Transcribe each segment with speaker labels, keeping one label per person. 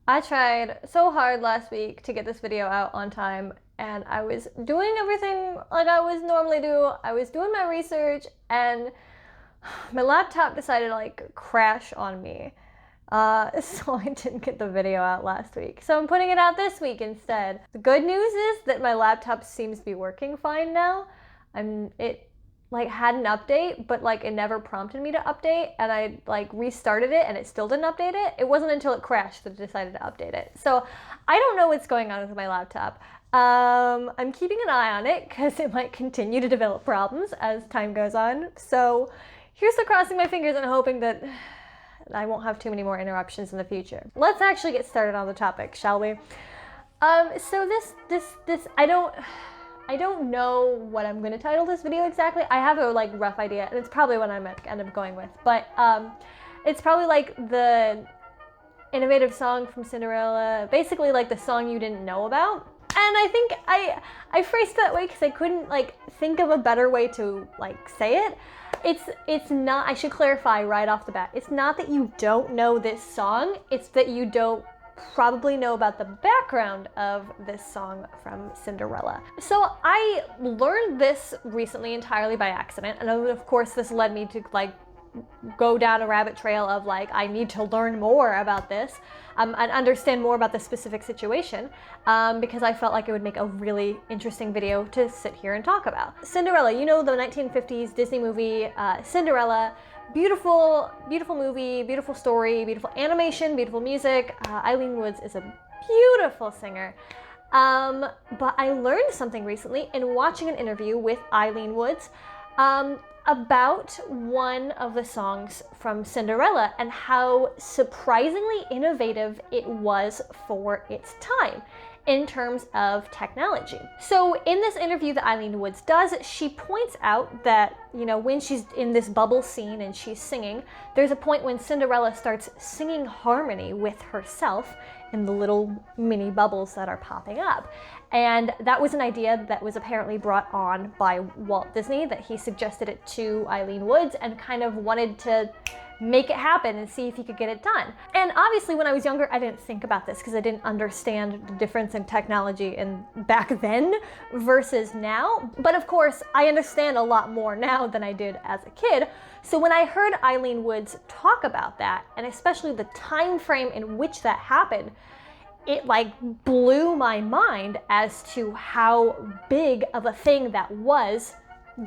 Speaker 1: I tried so hard last week to get this video out on time, and I was doing everything like I was normally do. I was doing my research, and my laptop decided to like crash on me. So I didn't get the video out last week. So I'm putting it out this week instead. The good news is that my laptop seems to be working fine now. It like had an update, but like it never prompted me to update, and I like restarted it and it still didn't update it. It wasn't until it crashed that I decided to update it. So I don't know what's going on with my laptop. I'm keeping an eye on it because it might continue to develop problems as time goes on. So here's to crossing my fingers and hoping that I won't have too many more interruptions in the future. Let's actually get started on the topic, shall we? So I don't know what I'm going to title this video exactly. I have a like rough idea, and it's probably what I'm going to end up going with. But it's probably like the innovative song from Cinderella, basically like the song you didn't know about. And I think I phrased it that way because I couldn't like think of a better way to like say it. It's not, I should clarify right off the bat, it's not that you don't know this song, it's that you don't probably know about the background of this song from Cinderella. So I learned this recently entirely by accident, and of course this led me to like go down a rabbit trail of like, I need to learn more about this and understand more about the specific situation because I felt like it would make a really interesting video to sit here and talk about. Cinderella, you know, the 1950s Disney movie Cinderella. Beautiful, beautiful movie, beautiful story, beautiful animation, beautiful music. Ilene Woods is a beautiful singer. But I learned something recently in watching an interview with Ilene Woods about one of the songs from Cinderella and how surprisingly innovative it was for its time in terms of technology. So in this interview that Ilene Woods does, she points out that, you know, when she's in this bubble scene and she's singing, there's a point when Cinderella starts singing harmony with herself in the little mini bubbles that are popping up. And that was an idea that was apparently brought on by Walt Disney, that he suggested it to Ilene Woods and kind of wanted to make it happen and see if he could get it done. And obviously when I was younger, I didn't think about this because I didn't understand the difference in technology in back then versus now. But of course, I understand a lot more now than I did as a kid. So when I heard Ilene Woods talk about that, and especially the time frame in which that happened, it like blew my mind as to how big of a thing that was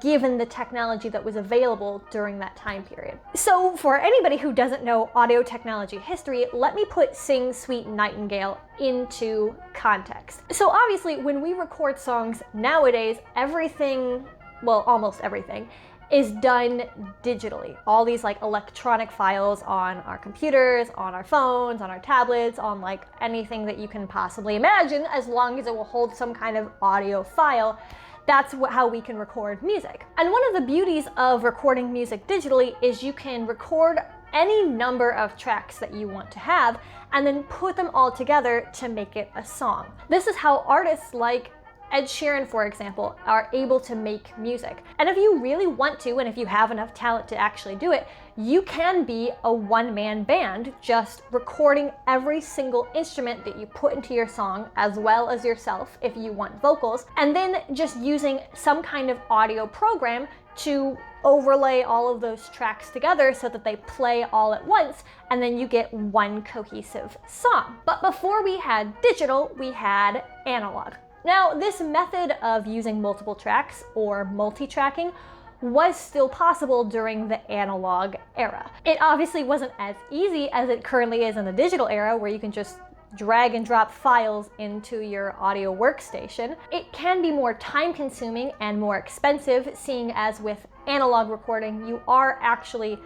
Speaker 1: given the technology that was available during that time period. So for anybody who doesn't know audio technology history, let me put Sing Sweet Nightingale into context. So obviously when we record songs nowadays, everything, well, almost everything, is done digitally. All these like electronic files on our computers, on our phones, on our tablets, on like anything that you can possibly imagine, as long as it will hold some kind of audio file. That's how we can record music. And one of the beauties of recording music digitally is you can record any number of tracks that you want to have and then put them all together to make it a song. This is how artists like Ed Sheeran, for example, are able to make music. And if you really want to, and if you have enough talent to actually do it, you can be a one-man band just recording every single instrument that you put into your song, as well as yourself if you want vocals, and then just using some kind of audio program to overlay all of those tracks together so that they play all at once, and then you get one cohesive song. But before we had digital, we had analog. Now, this method of using multiple tracks or multi-tracking was still possible during the analog era. It obviously wasn't as easy as it currently is in the digital era, where you can just drag and drop files into your audio workstation. It can be more time-consuming and more expensive, seeing as with analog recording, you are actually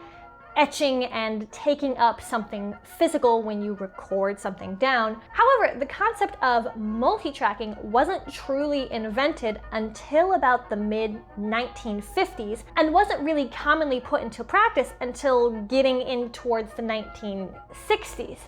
Speaker 1: etching and taking up something physical when you record something down. However, the concept of multi-tracking wasn't truly invented until about the mid-1950s and wasn't really commonly put into practice until getting in towards the 1960s.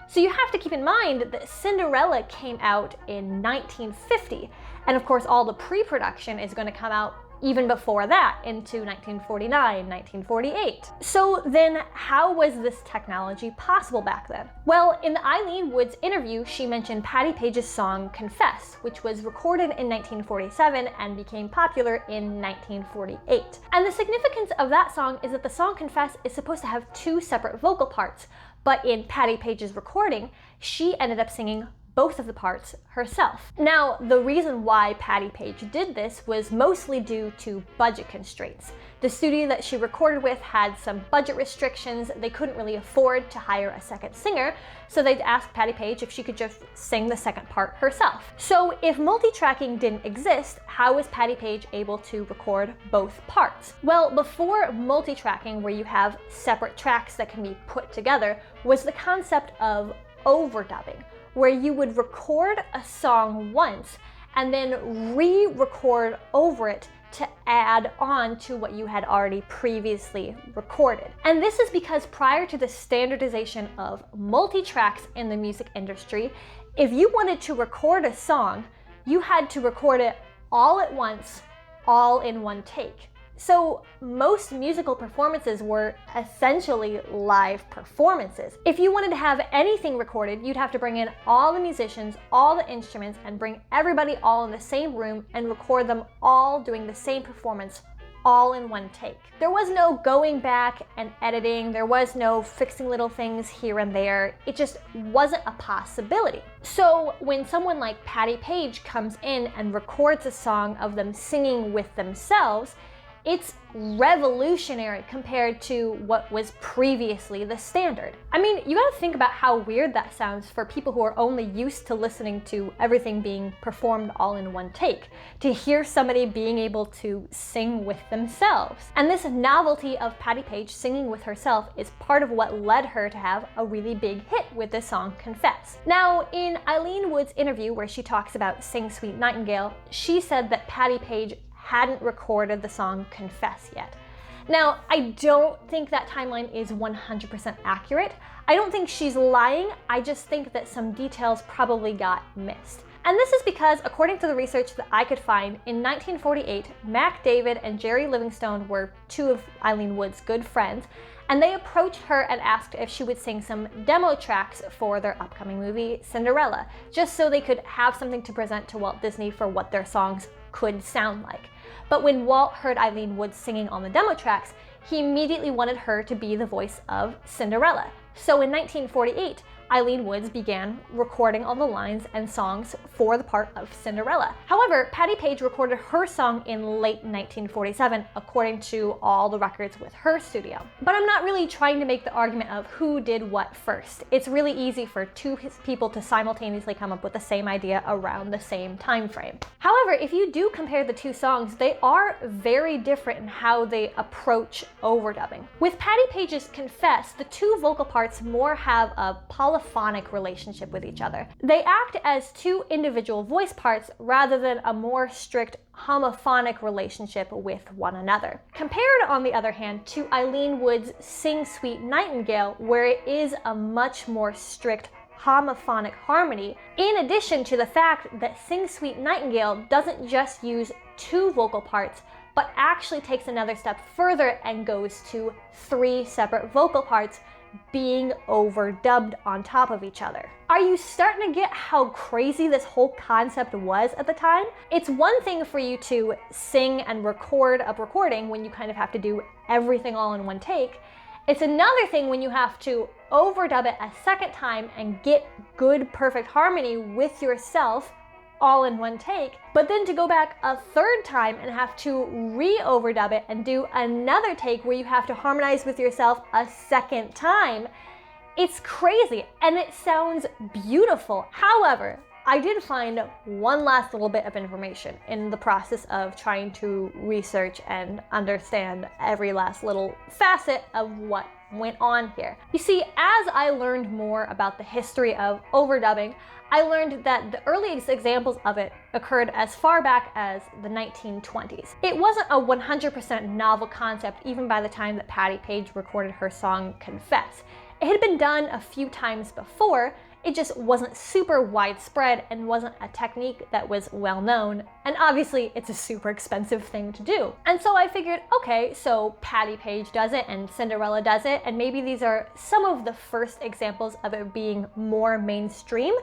Speaker 1: So you have to keep in mind that Cinderella came out in 1950, and of course all the pre-production is going to come out even before that, into 1949, 1948. So then how was this technology possible back then? Well, in the Ilene Woods interview, she mentioned Patti Page's song Confess, which was recorded in 1947 and became popular in 1948. And the significance of that song is that the song Confess is supposed to have two separate vocal parts, but in Patti Page's recording, she ended up singing both of the parts herself. Now, the reason why Patti Page did this was mostly due to budget constraints. The studio that she recorded with had some budget restrictions. They couldn't really afford to hire a second singer, so they'd asked Patti Page if she could just sing the second part herself. So if multi-tracking didn't exist, how was Patti Page able to record both parts? Well, before multi-tracking, where you have separate tracks that can be put together, was the concept of overdubbing, where you would record a song once and then re-record over it to add on to what you had already previously recorded. And this is because prior to the standardization of multi-tracks in the music industry, if you wanted to record a song, you had to record it all at once, all in one take. So most musical performances were essentially live performances. If you wanted to have anything recorded, you'd have to bring in all the musicians, all the instruments, and bring everybody all in the same room and record them all doing the same performance, all in one take. There was no going back and editing. There was no fixing little things here and there. It just wasn't a possibility. So when someone like Patti Page comes in and records a song of them singing with themselves, it's revolutionary compared to what was previously the standard. I mean, you gotta think about how weird that sounds for people who are only used to listening to everything being performed all in one take, to hear somebody being able to sing with themselves. And this novelty of Patti Page singing with herself is part of what led her to have a really big hit with the song Confess. Now, in Ilene Woods' interview where she talks about Sing Sweet Nightingale, she said that Patti Page hadn't recorded the song Confess yet. Now, I don't think that timeline is 100% accurate. I don't think she's lying, I just think that some details probably got missed. And this is because, according to the research that I could find, in 1948, Mac David and Jerry Livingstone were two of Ilene Woods' good friends, and they approached her and asked if she would sing some demo tracks for their upcoming movie, Cinderella, just so they could have something to present to Walt Disney for what their songs could sound like. But when Walt heard Ilene Woods singing on the demo tracks, he immediately wanted her to be the voice of Cinderella. So in 1948, Ilene Woods began recording all the lines and songs for the part of Cinderella. However, Patti Page recorded her song in late 1947, according to all the records with her studio. But I'm not really trying to make the argument of who did what first. It's really easy for two people to simultaneously come up with the same idea around the same time frame. However, if you do compare the two songs, they are very different in how they approach overdubbing. With Patti Page's Confess, the two vocal parts more have a polyphonic relationship with each other. They act as two individual voice parts rather than a more strict homophonic relationship with one another. Compared, on the other hand, to Ilene Woods' Sing Sweet Nightingale, where it is a much more strict homophonic harmony, in addition to the fact that Sing Sweet Nightingale doesn't just use two vocal parts, but actually takes another step further and goes to three separate vocal parts being overdubbed on top of each other. Are you starting to get how crazy this whole concept was at the time? It's one thing for you to sing and record a recording when you kind of have to do everything all in one take. It's another thing when you have to overdub it a second time and get good, perfect harmony with yourself all in one take, but then to go back a third time and have to re-overdub it and do another take where you have to harmonize with yourself a second time. It's crazy and it sounds beautiful. However, I did find one last little bit of information in the process of trying to research and understand every last little facet of what went on here. You see, as I learned more about the history of overdubbing, I learned that the earliest examples of it occurred as far back as the 1920s. It wasn't a 100% novel concept even by the time that Patti Page recorded her song Confess. It had been done a few times before. It just wasn't super widespread and wasn't a technique that was well known. And obviously it's a super expensive thing to do. And so I figured, okay, so Patti Page does it and Cinderella does it, and maybe these are some of the first examples of it being more mainstream.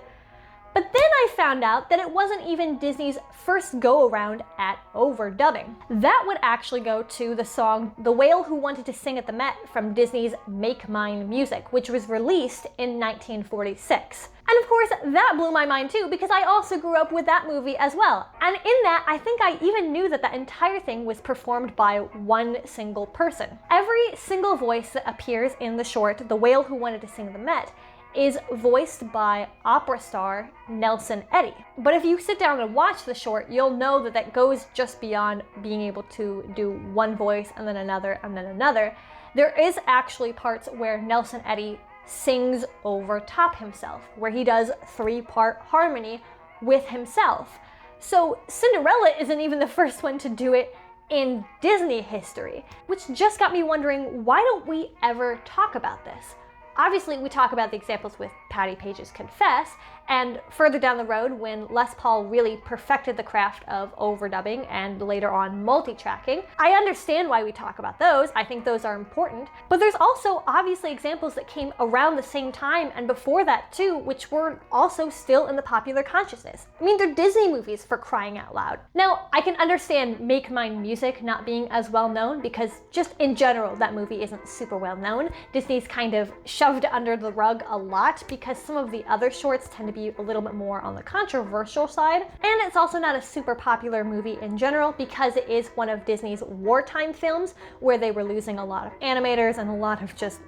Speaker 1: But then I found out that it wasn't even Disney's first go-around at overdubbing. That would actually go to the song The Whale Who Wanted to Sing at the Met from Disney's Make Mine music, which was released in 1946. And of course, that blew my mind too, because I also grew up with that movie as well. And in that, I think I even knew that the entire thing was performed by one single person. Every single voice that appears in the short The Whale Who Wanted to Sing at the Met is voiced by opera star Nelson Eddy. But if you sit down and watch the short, you'll know that that goes just beyond being able to do one voice and then another and then another. There is actually parts where Nelson Eddy sings over top himself, where he does 3-part harmony with himself. So Cinderella isn't even the first one to do it in Disney history, which just got me wondering, why don't we ever talk about this? Obviously, we talk about the examples with Patti Page's Confess, and further down the road when Les Paul really perfected the craft of overdubbing and later on multi-tracking. I understand why we talk about those. I think those are important. But there's also obviously examples that came around the same time and before that too, which were also still in the popular consciousness. I mean, they're Disney movies, for crying out loud. Now, I can understand Make Mine music not being as well known because just in general, that movie isn't super well known. Disney's kind of shoved it under the rug a lot because some of the other shorts tend to be a little bit more on the controversial side. And it's also not a super popular movie in general because it is one of Disney's wartime films where they were losing a lot of animators and a lot of just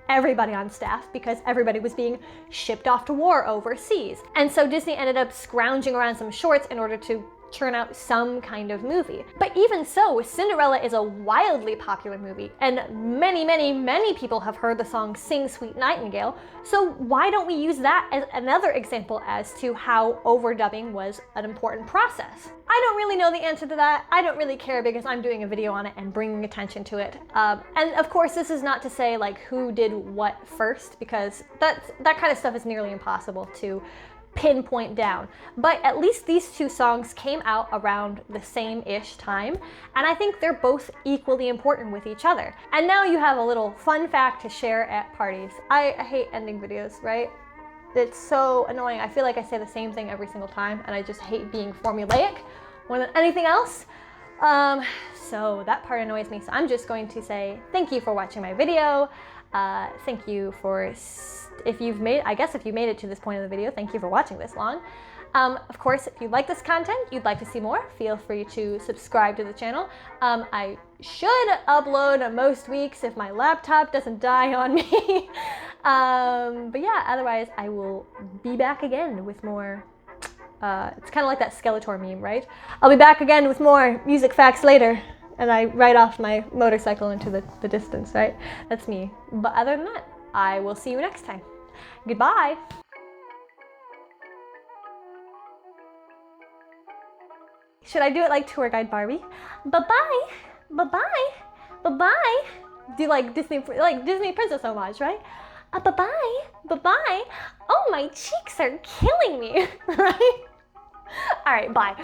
Speaker 1: everybody on staff because everybody was being shipped off to war overseas. And so Disney ended up scrounging around some shorts in order to churn out some kind of movie. But even so, Cinderella is a wildly popular movie, and many people have heard the song Sing Sweet Nightingale, so why don't we use that as another example as to how overdubbing was an important process? I don't really know the answer to that. I don't really care because I'm doing a video on it and bringing attention to it. And of course, this is not to say like who did what first, because that kind of stuff is nearly impossible to pinpoint down. But at least these two songs came out around the same-ish time, and I think they're both equally important with each other. And now you have a little fun fact to share at parties. I hate ending videos, right? It's so annoying. I feel like I say the same thing every single time, and I just hate being formulaic more than anything else. So that part annoys me, so I'm just going to say thank you for watching my video. Thank you for, if you've made it to this point of the video, thank you for watching this long. Of course, if you like this content, you'd like to see more, feel free to subscribe to the channel. I should upload most weeks if my laptop doesn't die on me. But yeah, otherwise I will be back again with more. It's kind of like that Skeletor meme, right? I'll be back again with more music facts later. And I ride off my motorcycle into the distance, right? That's me. But other than that, I will see you next time. Goodbye. Should I do it like Tour Guide Barbie? Bye-bye, bye-bye, bye-bye. Do like Disney princess homage, right? Bye-bye, bye-bye. Oh, my cheeks are killing me, right? All right, bye.